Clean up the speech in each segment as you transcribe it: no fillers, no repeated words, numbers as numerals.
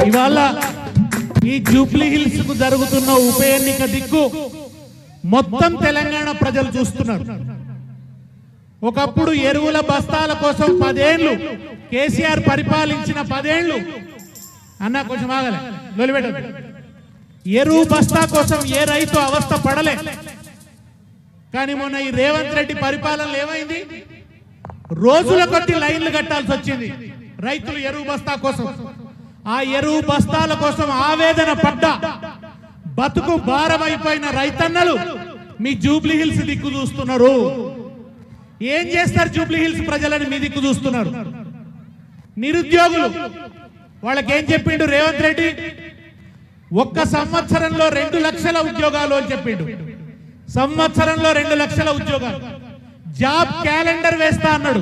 ఇవాళ ఈ Jubilee hills కు జరుగుతున్న ఉప ఎన్నిక దిక్కు మొత్తం తెలంగాణ ప్రజలు చూస్తున్నారు. ఒకప్పుడు ఎరువుల బస్తాల కోసం 10 ఏళ్లు కేసీఆర్ పరిపాలించిన 10 ఏళ్లు అన్న కొంచెం ఆగలే లొలిపెట్ట. ఎరువు బస్తా కోసం ఏ రైతు అవస్థ పడలే. కానీ మొన్న ఈ రేవంత్ రెడ్డి పరిపాలనలో ఏమైంది? రోజుల కొద్ది లైన్లు కట్టాల్సి వచ్చింది రైతులు ఎరువు బస్తా కోసం. ఆ ఎరువు బస్తాల కోసం ఆవేదన పడ్డ బతుకు భారమైపోయిన రైతన్నలు మీ జూబ్లీ హిల్స్ దిక్కు చూస్తున్నారు. ఏం చేస్తారు జూబ్లీ హిల్స్ ప్రజలని మీ దిక్కు చూస్తున్నారు. నిరుద్యోగులు వాళ్ళకేం చెప్పిండు రేవంత్ రెడ్డి? 1 సంవత్సరంలో 2 లక్షల ఉద్యోగాలు అని చెప్పిండు. సంవత్సరంలో 2 లక్షల ఉద్యోగాలు. జాబ్ క్యాలెండర్ వేస్తా అన్నాడు.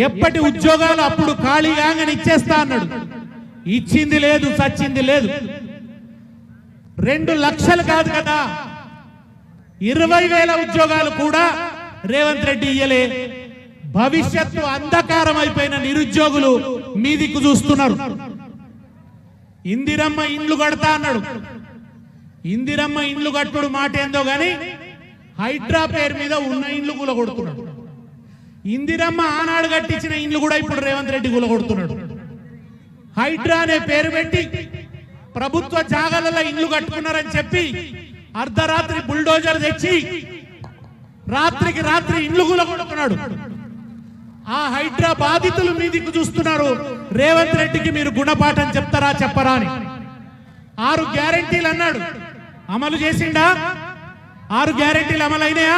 ఎప్పటి ఉద్యోగాలు అప్పుడు ఖాళీగా ఇచ్చేస్తా అన్నాడు. ఇచ్చింది లేదు, సచ్చింది లేదు. 2 లక్షలు కాదు కదా, 20,000 ఉద్యోగాలు కూడా రేవంత్ రెడ్డి ఇయ్యలే. భవిష్యత్తు అంధకారం అయిపోయిన నిరుద్యోగులు మీ దిక్కు చూస్తున్నారు. ఇందిరమ్మ ఇండ్లు కడతా అన్నాడు. ఇందిరమ్మ ఇండ్లు కట్టుడు మాట ఏందో గాని హైడ్రా పేరు మీద ఉన్న ఇండ్లు కూలగొడుతున్నాడు. ఇందిరమ్మ ఆనాడు కట్టించిన ఇండ్లు కూడా ఇప్పుడు రేవంత్ రెడ్డి కూలగొడుతున్నాడు. హైడ్రా అనే పేరు పెట్టి ప్రభుత్వ జాగాలలో ఇండ్లు కట్టుకున్నారని చెప్పి అర్ధరాత్రి బుల్డోజర్ తెచ్చి రాత్రికి రాత్రి ఇండ్లు కూలగొడుతున్నాడు. ఆ హైడ్రా బాధితులు మీ దిక్కు చూస్తున్నారు. రేవంత్ రెడ్డికి మీరు గుణపాఠం చెప్తారా చెప్పరా అని. 6 గ్యారెంటీలు అన్నాడు, అమలు చేసిండా? 6 గ్యారెంటీలు అమలైనాయా?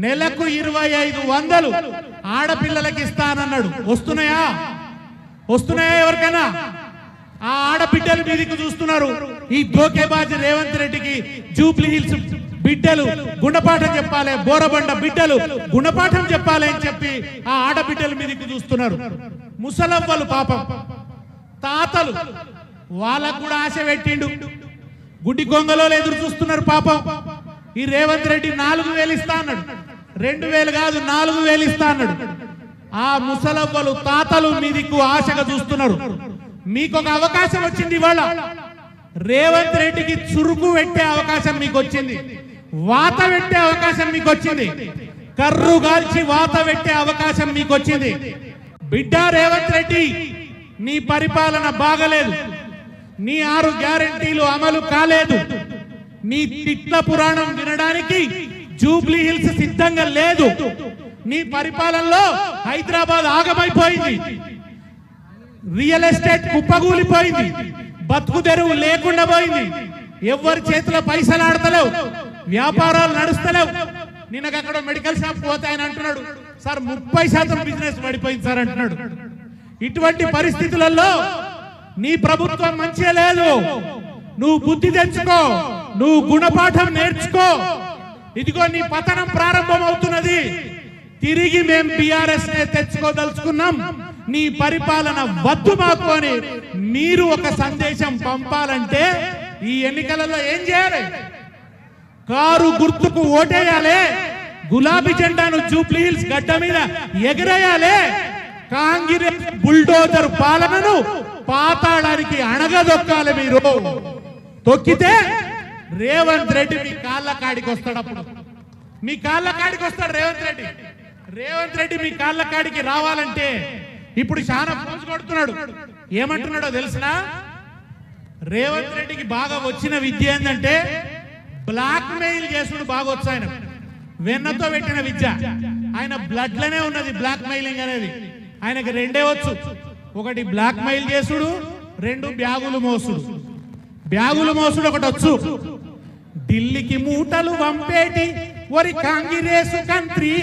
నెలకు 2,500 ఆడపిల్లలకి ఇస్తానన్నాడు. వస్తున్నాయా? వస్తున్నాయా ఎవరికైనా? ఆ ఆడబిడ్డలు మీ దిక్కు చూస్తున్నారు. ఈ దోకేబాజీ రేవంత్ రెడ్డికి జూబ్లీ హిల్స్ బిడ్డలు గుణపాఠం చెప్పాలి, బోరబండ బిడ్డలు గుణపాఠం చెప్పాలి అని చెప్పి ఆ ఆడబిడ్డలు మీ దిక్కు చూస్తున్నారు. ముసలవ్వలు పాపం, తాతలు వాళ్ళకు కూడా ఆశ పెట్టిండు. గుడ్డి గొంగలో ఎదురు చూస్తున్నారు పాపం. ఈ రేవంత్ రెడ్డి 4,000 ఇస్తా అన్నాడు. 2,000 కాదు 4,000 ఇస్తా అన్నాడు. ఆ ముసలవ్వలు తాతలు మీ దిక్కు ఆశగా చూస్తున్నారు. మీకు ఒక అవకాశం వచ్చింది. ఇవాళ రేవంత్ రెడ్డికి చురుకు పెట్టే అవకాశం మీకు వచ్చింది. వాత పెట్టే అవకాశం మీకు వచ్చింది. కర్రు గాల్చి వాత పెట్టే అవకాశం మీకు వచ్చింది. బిడ్డ రేవంత్ రెడ్డి, నీ పరిపాలన బాగలేదు. నీ 6 గ్యారెంటీలు అమలు కాలేదు. నీ తిట్ల పురాణం వినడానికి జూబ్లీ హిల్స్ సిద్ధంగా లేదు. నీ పరిపాలనలో హైదరాబాద్ ఆగమైపోయింది. రియల్ ఎస్టేట్ కుప్పగూలిపోయింది. బతుకు తెరువు లేకుండా పోయింది. ఎవరి చేతిలో పైసలు ఆడతలేవు, వ్యాపారాలు నడుస్తలేవు. నిన్నకు అక్కడ మెడికల్ షాప్ పోతే ఆయన అంటున్నాడు, సార్ 30% బిజినెస్ పడిపోయింది సార్ అంటున్నాడు. ఇటువంటి పరిస్థితులలో నీ ప్రభుత్వం మంచిగా లేదు. నువ్వు బుద్ధి తెచ్చుకో, నువ్వు గుణపాఠం నేర్చుకో. ఇదిగో నీ పతనం ప్రారంభం అవుతున్నది. తిరిగి మేము బీఆర్ఎస్ నే తెచ్చుకోదలుచుకున్నాం. నీ పరిపాలన వద్దు మాకు అని మీరు ఒక సందేశం పంపాలంటే ఈ ఎన్నికలలో ఏం చేయాలి? కారు గుర్తుకు ఓటేయాలి. గులాబీ జెండాను జూబ్లీ హిల్స్ గడ్డ మీద ఎగరేయాలి. కాంగ్రెస్ బుల్డోజర్ పాలనను పాతాళానికి అణగదొక్కాలి. మీరు తొక్కితే రేవంత్ రెడ్డి మీ కాళ్ళ కాడికి వస్తాడు. అప్పుడు మీ కాళ్ళ కాడికి వస్తాడు రేవంత్ రెడ్డి. రేవంత్ రెడ్డి మీ కాళ్ళ కాడికి రావాలంటే ఇప్పుడు చాలా ఫోన్స్ కొడుతున్నాడు. ఏమంటున్నాడో తెలిసినా? రేవంత్ రెడ్డికి బాగా వచ్చిన విద్య ఏంటంటే బ్లాక్ మెయిల్ చేసుడు బాగా వచ్చు. ఆయన వెన్నతో పెట్టిన విద్య, ఆయన బ్లడ్ లోనే ఉన్నది బ్లాక్ మెయిలింగ్ అనేది. ఆయనకి 2 వచ్చు. 1 బ్లాక్ మెయిల్ చేసుడు, 2 బ్యాగులు మోసుడు. బ్యాగులు మోసుడు ఒకటి వచ్చు. ఢిల్లీకి మూటలు పంపేటి ఒరి కాంగ్రెసు కంత్రి,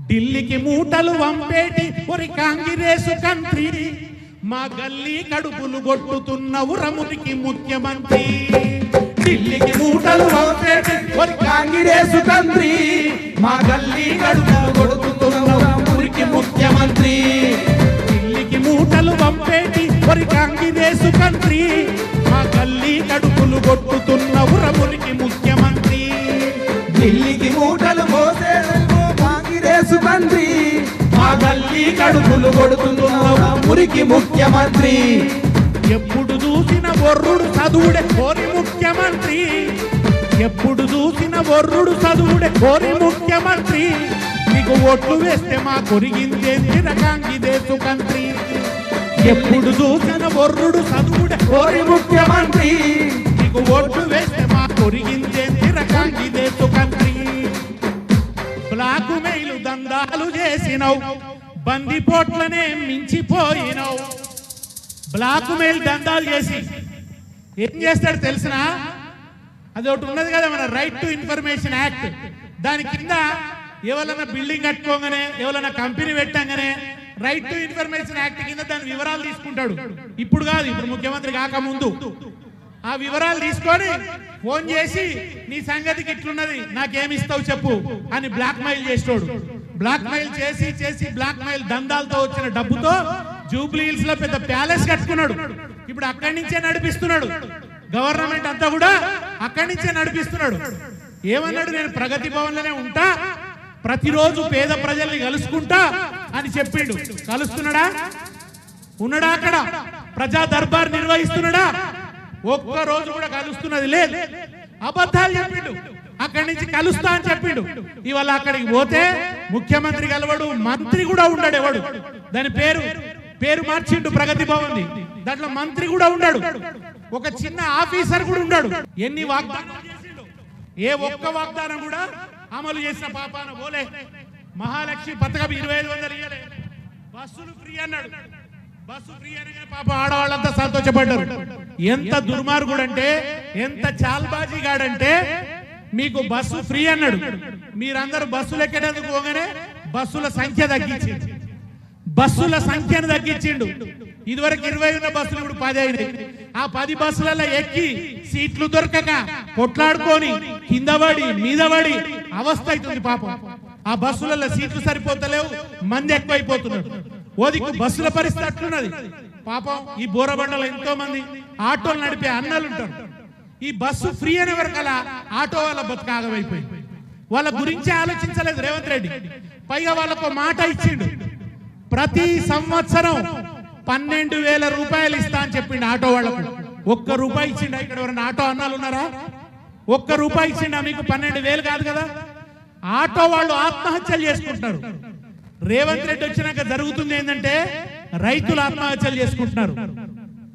ఢిల్లీకి మూటలు పంపేటి ఒరి కాంగ్రెసు కంత్రి, మా గల్లీ కడుపులు కొట్టుతున్న ఉరమునికి ముఖ్యమంత్రి. ఢిల్లీకి మూటలు పంపేటి ఒరి కాంగ్రెసు కంత్రి, మా గల్లీ కడుపులు కొట్టుతున్న ఉరమునికి ముఖ్యమంత్రి. ఢిల్లీకి మూటలు పంపేటి ఒరి కాంగ్రెసు కంత్రి, మా గల్లీ కడుపులు కొట్టుతున్న ఉరమునికి ముఖ్యమంత్రి. ఢిల్లీకి మూటలు మోసేందుకు కాంగ్రెసు కంత్రి, మా గల్లీ కడుపులు కొడుతున్న ఊరికి ముఖ్యమంత్రి. ఎప్పుడు చూసిన బొర్రుడు చదువుడే కోరి ముఖ్యమంత్రి, ఎప్పుడు చూసిన బొర్రుడు చదువుడే కోరి ముఖ్యమంత్రి. నీకు ఓట్లు వేస్తే మా కొరిగిందేంది రకాంగి దేశు కంత్రి. ఎప్పుడు చూసిన బొర్రుడు చదువుడే కోరి ముఖ్యమంత్రి. నీకు ఓట్లు వేస్తే మా కొరిగిందేంది రకాంగి దేశు కంత్రి. బ్లాకు మెయిలు దందాలు చేసినవు, బందిపోట్లనే మించిపోయినవు. బ్లాక్ మెయిల్ దందాలు చేసి ఏం చేస్తాడు తెలిసిన, అది ఒకటి ఉన్నది కదా మన రైట్ టు ఇన్ఫర్మేషన్ యాక్ట్. దాని కింద ఎవరైనా బిల్డింగ్ కట్టుకోగానే ఎవరైనా కంపెనీ పెట్టంగానే రైట్ టు ఇన్ఫర్మేషన్ యాక్ట్ కింద దాని వివరాలు తీసుకుంటాడు. ఇప్పుడు కాదు, ఇప్పుడు ముఖ్యమంత్రి కాకముందు ఆ వివరాలు తీసుకొని ఫోన్ చేసి నీ సంగతికి ఇట్లున్నది నాకేమిస్తావు చెప్పు అని బ్లాక్ మెయిల్ చేస్తాడు. బ్లాక్ మెయిల్ చేసి చేసి బ్లాక్ మెయిల్ దందాలతో వచ్చిన డబ్బుతో జూబ్లీ హిల్స్ లో పెద్ద ప్యాలెస్ కట్టుకున్నాడు. ఇప్పుడు అక్కడి నుంచే నడిపిస్తున్నాడు. గవర్నమెంట్ అంతా కూడా అక్కడి నుంచే నడిపిస్తున్నాడు. ఏమన్నాడు, నేను ప్రగతి భవన్ లోనే ఉంటా, ప్రతిరోజు పేద ప్రజల్ని కలుసుకుంటా అని చెప్పిండు. కలుస్తున్నాడా? ఉన్నాడా? అక్కడ ప్రజా దర్బార్ నిర్వహిస్తున్నాడా? ఒక్క రోజు కూడా కలుస్తున్నది లేదు. అబద్ధాలు చెప్పిండు. అక్కడి నుంచి కలుస్తా అని చెప్పిండు. ఇవాళ అక్కడికి పోతే ముఖ్యమంత్రి కలవడు, మంత్రి కూడా ఉండడు. ఎవడు దాని పేరు మార్చిండు ప్రగతి భవన్ ని. దాంట్లో మంత్రి కూడా ఉన్నాడు, ఒక చిన్న ఆఫీసర్ కూడా ఉన్నాడు. ఎన్ని వాగ్దానాలు చేసిండు, ఏ ఒక్క వాగ్దానం కూడా అమలు చేసిన పాపాన పోలే. మహాలక్ష్మి పథకం 2500 ఇయ్యలే, బస్సులు ఫ్రీ అన్నాడు. బస్సు ఫ్రీ అనగానే పాప ఆడవాళ్ళంతా సంతోషపడ్డారు. ఎంత దుర్మార్గుడు అంటే, ఎంత చాల్బాజీ గాడంటే, మీకు బస్సు ఫ్రీ అన్నాడు, మీరందరూ బస్సులు ఎక్కేటందుకు పోగానే బస్సుల సంఖ్య తగ్గించిండు. బస్సుల సంఖ్యను తగ్గించిండు. ఇదివరకు 20 ఉన్న బస్సులు ఇప్పుడు 10 అయినాయి. ఆ 10 బస్సులలో ఎక్కి సీట్లు దొరకక కొట్లాడుకొని కింద పడి మీద పడి అవస్థ అవుతుంది పాపం. ఆ బస్సులలో సీట్లు సరిపోతలేవు, మంది ఎక్కువైపోతున్నారు. ఓదికు బస్సుల పరిస్థితి అట్లున్నది పాపం. ఈ బోరబండలో ఎంతో మంది ఆటోలు నడిపే అన్నలు ఉంటారు. ఈ బస్సు ఫ్రీ అనే వరకలా ఆటో వాళ్ళ బతుకాగమైపోయింది. వాళ్ళ గురించి ఆలోచించలేదు రేవంత్ రెడ్డి. పైగా వాళ్ళకు మాట ఇచ్చిండు, ప్రతి సంవత్సరం 12,000 రూపాయలు ఇస్తా అని చెప్పిండు ఆటో వాళ్లకు. ఒక్క రూపాయి ఇచ్చిండు. ఇక్కడ ఎవరైనా ఆటో అన్నాలు ఉన్నారా? ఒక్క రూపాయి ఇచ్చిండా? మీకు 12,000 కాదు కదా. ఆటో వాళ్ళు ఆత్మహత్యలు చేసుకుంటున్నారు. రేవంత్ రెడ్డి వచ్చినాక జరుగుతుంది ఏంటంటే రైతులు ఆత్మహత్యలు చేసుకుంటున్నారు.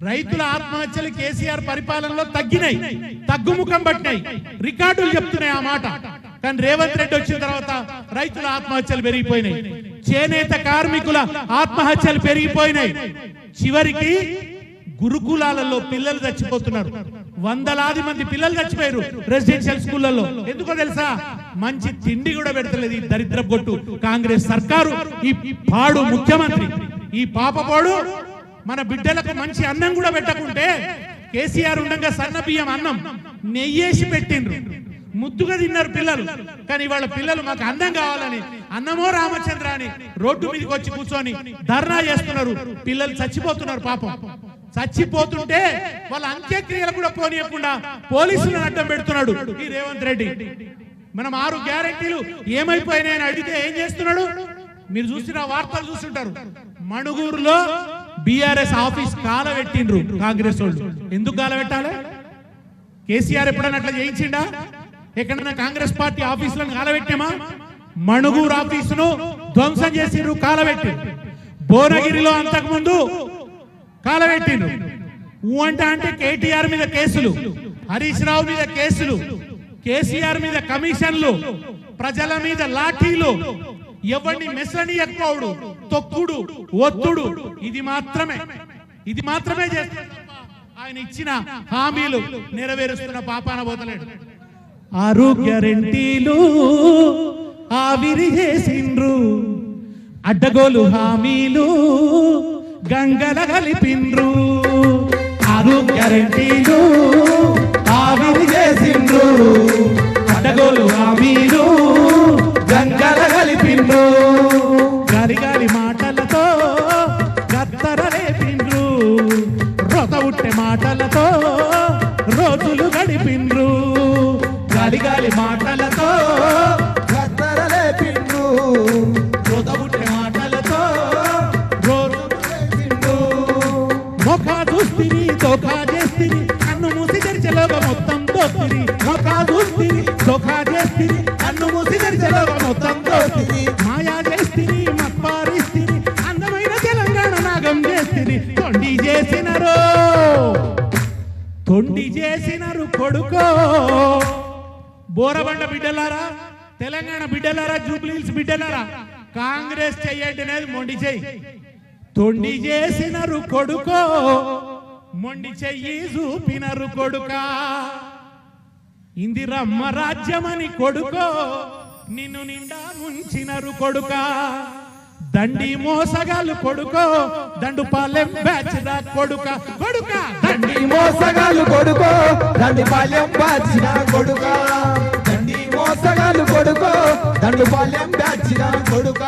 రైతుల ఆత్మహత్యలు కేసీఆర్ పరిపాలనలో తగ్గినాయి, తగ్గుముఖం పట్టినాయి, రికార్డులు చెప్తున్నాయి ఆ మాట. కానీ రేవంత్ రెడ్డి వచ్చిన తర్వాత రైతుల ఆత్మహత్యలు పెరిగిపోయినాయి, చేనేత కార్మికుల ఆత్మహత్యలు పెరిగిపోయినాయి. చివరికి గురుకులాలలో పిల్లలు చచ్చిపోతున్నారు. వందలాది మంది పిల్లలు చచ్చిపోయారు రెసిడెన్షియల్ స్కూళ్లలో. ఎందుకో తెలుసా? మంచి తిండి కూడా పెడతలేదు ఈ దరిద్ర గొట్టు కాంగ్రెస్ సర్కారు, ఈ పాడు ముఖ్యమంత్రి, ఈ పాపపోడు. మన బిడ్డలకు మంచి అన్నం కూడా పెట్టకుంటే కేసీఆర్ ఉండగా సన్న బియ్యం అన్నం నెయ్యేసి పెట్టిండ్రు, ముద్దుగా తిన్నారు పిల్లలు. కానీ వాళ్ళ పిల్లలు మాకు అన్నం కావాలని అన్నమో రామచంద్ర అని రోడ్డు మీదకి వచ్చి కూర్చొని ధర్నా చేస్తున్నారు. పిల్లలు చచ్చిపోతున్నారు పాపం. చచ్చిపోతుంటే వాళ్ళ అంత్యక్రియలు కూడా పోనీయకుండా పోలీసులను అడ్డం పెడుతున్నాడు ఈ రేవంత్ రెడ్డి. మనం 6 గ్యారెంటీలు ఏమైపోయినాయని అడిగితే ఏం చేస్తున్నాడు? మీరు చూసిన వార్తలు చూస్తుంటారు. మణుగూరులో బీఆర్ఎస్ ఆఫీస్ కాలబెట్టిండ్రు కాంగ్రెస్ వాళ్ళు. ఎందుకు కాలబెట్టాలి? కేసీఆర్ ఎప్పుడన్నా అట్లా చేయించిండా? ఎక్కడన్నా కాంగ్రెస్ పార్టీ ఆఫీసులను కాలబెట్టామా? మణుగూరు ఆఫీసును ధ్వంసం చేసిండ్రు, కాలబెట్టిండ్రు. భువనగిరిలో అంతకుముందు కాలబెట్టిండ్రు. అంటే కేటీఆర్ మీద కేసులు, హరీష్ రావు మీద కేసులు, కేసీఆర్ మీద కమిషన్లు, ప్రజల మీద లాఠీలు, ఎవరిని మెసనియకపోవడు, తొక్కుడు, ఒత్తుడు. ఇది మాత్రమే చేస్తాడు. ఆయన ఇచ్చిన హామీలు నెరవేరుస్తున్న పాపాన పోతలేడు. 6 గ్యారెంటీలు ఆవిరి చేసిండ్రు, అడ్డగోలు హామీలు గంగల కలిపిండ్రు. 6 గ్యారెంటీలు ఆవిరి చేసిండ్రు, అడ్డగోలు హామీలు గంగల కలిపిండ్రు. గాలి మాటలతో గత్తర రేపిండ్రు, రొత ఉట్టే మాటలతో రోజులు గడిపిండ్రు. గాలి మాటలతో గద్దర లేపిండ్రు, రొత ఉట్టే మాటలతో రోజులు లేపిండ్రు. మొఖా చూస్తిరి దోఖా చేస్తిరి కన్ను మూసి తెరిచేలోగ మొత్తం దోస్తిరి మొఖా చూస్తిరి దోఖా చేస్తిరి కన్ను మూసి తెరిచేలోగ మొత్తం దోస్తిరి మాయా చేస్తిరి మత్పారిస్తిరి అందమైన తెలంగాణ నాగం చేస్తిరి తొండి చేసినరు కొడుకో బోరబండ బిడ్డలారా తెలంగాణ బిడ్డలారా జూబ్లీహిల్స్ బిడ్డలారా కాంగ్రెస్ చెయ్యండి అనేది మొండి చెయ్యి తొండి చేసినరు కొడుకో మొండి చెయ్యి చూపినరు కొడుకా ఇందిరమ్మ రాజ్యమని కొడుకో నిన్ను నిండా ముంచినరు కొడుకా దండి మోసగాలు కొడుకో దండు పాలెం బ్యాచ్ దా కొడుక కొడుక దండి మోసగాలు కొడుకో దండి పాలెం బ్యాచ్ దా కొడుక దండి మోసగాలు కొడుకో దండు పాలెం బ్యాచ్ దా కొడుక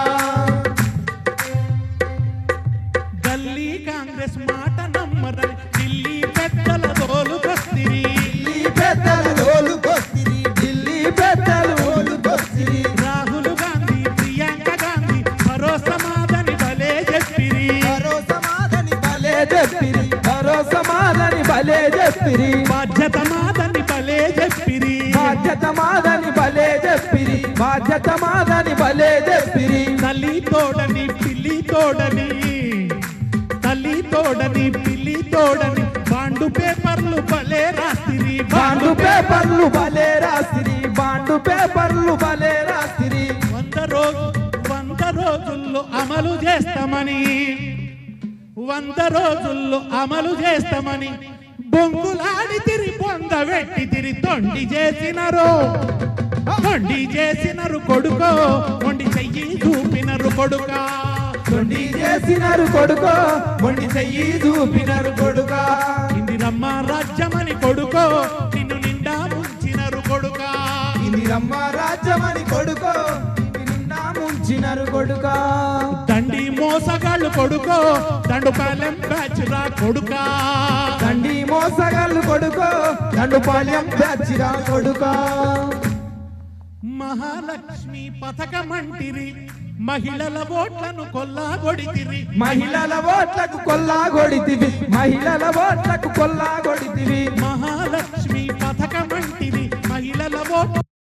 గల్లీ కాంగ్రెస్ మాట నమ్మరని ఢిల్లీ పెద్దల దోలుకొస్తిరి ఢిల్లీ పెద్దలు ఓలుకొస్తిరి రాహుల్ గాంధీ ప్రియాంక గాంధీ భరోసా మాదని భలే చెప్పిరి భరోసా మాదని భలే చెప్పిరి బాధ్యత మాదని భలే చెప్పిరి బాధ్యత మాదని భలే చెప్పిరి బాధ్యత మాదని భలే చెప్పిరి తల్లి తోడని పిల్లి తోడని తల్లి తోడని పిల్లి తోడని బాండు పేపర్లు భలే రాస్తిరి బాండు పేపర్లు భలే రాస్తిరి బాండు పేపర్లు భలే రాస్తిరి 100 రోజుల్లో అమలు చేస్తామని 100 రోజుల్లో అమలు చేస్తామని బొంగులాడి తిరి పొందబెట్టి తిరి తొండి చేసినరు కొడుకో మొండి చెయ్యి చూపినరు కొడుకా తొండి చేసినరు కొడుకో మొండి చెయ్యి చూపినరు కొడుకా ఇందిరమ్మ రాజ్యమని కొడుకో నిన్ను నిండా ముంచినరు కొడుకా ఇందిరమ్మ రాజ్యమని కొడుకో నిండా ముంచినరు కొడుకా దండి మోసగాళ్ళు కొడుకో దండు పాలెం బ్యాచ్ రా కొడుకా దండి మోసగాళ్ళు కొడుకో దండు పాలెం బ్యాచ్ రా కొడుకా మహాలక్ష్మి పథకమంటిరి మహిళల ఓట్లను కొల్లాగొడితిరి మహిళల ఓట్లకు కొల్లాగొడితివి మహిళల ఓట్లకు కొల్లాగొడితివి మహాలక్ష్మి